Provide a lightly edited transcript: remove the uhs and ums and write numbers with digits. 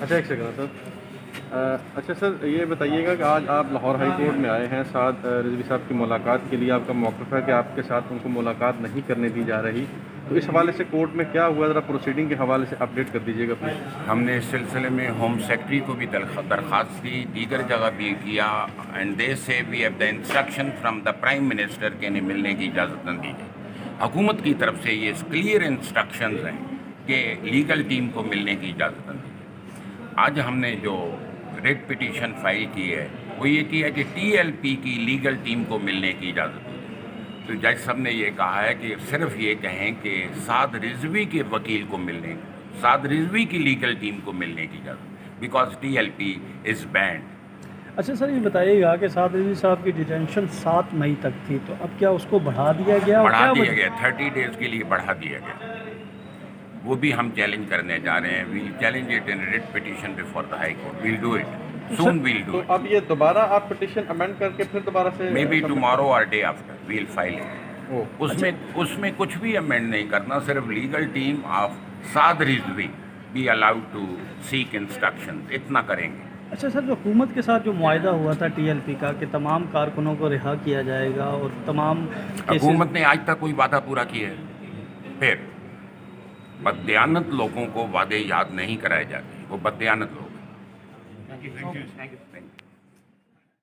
اچھا ایک سیکنڈ سر، اچھا سر یہ بتائیے گا کہ آج آپ لاہور ہائی کورٹ میں آئے ہیں سعد رضوی صاحب کی ملاقات کے لیے، آپ کا موقف ہے کہ آپ کے ساتھ ان کو ملاقات نہیں کرنے دی جا رہی، تو اس حوالے سے کورٹ میں کیا ہوا، ذرا پروسیڈنگ کے حوالے سے اپڈیٹ کر دیجیے گا پلیز۔ ہم نے اس سلسلے میں ہوم سیکرٹری کو بھی درخواست دی، دیگر جگہ بھی کیا، and they say we have the instruction from the prime minister کہ انہیں ملنے کی اجازت نہ دی جائے۔ حکومت کی طرف سے یہ کلیئر انسٹرکشنز ہیں کہ لیگل ٹیم کو ملنے کی اجازت نہ دی جائے۔ آج ہم نے جو ریٹ پٹیشن فائل کی ہے وہ یہ کی ہے کہ ٹی ایل پی کی لیگل ٹیم کو ملنے کی اجازت دی جائے۔ تو جج صاحب نے یہ کہا ہے کہ صرف یہ کہیں کہ سعد رضوی کے وکیل کو ملنے، سعد رضوی کی لیگل ٹیم کو ملنے کی اجازت، because T L P is banned. اچھا سر یہ بتائیے گا کہ سعد رضوی صاحب کی ڈیٹینشن 7 مئی تک تھی، تو اب کیا اس کو بڑھا دیا گیا؟ بڑھا دیا گیا، 30 ڈیز کے لیے بڑھا دیا گیا۔ وہ بھی ہم چیلنج کرنے جا رہے ہیں، we'll challenge it in writ petition before the high court, we'll do it soon, we'll do تو اٹ اب یہ دوبارہ آپ پٹیشن امینڈ کر کے پھر دوبارہ سے مے بی ٹمارو اور day after we'll file it. اس میں کچھ بھی امینڈ نہیں کرنا، صرف legal team of Saad Rizvi be allowed to seek instruction, اتنا کریں گے۔ اچھا سر جو حکومت کے ساتھ جو معاہدہ ہوا تھا ٹی ایل پی کا کہ تمام کارکنوں کو رہا کیا جائے گا اور تمام حکومت نے آج تک کوئی وعدہ پورا کیا ہے؟ پھر بددیانت لوگوں کو وعدے یاد نہیں کرائے جاتے، وہ بددیانت لوگ ہیں۔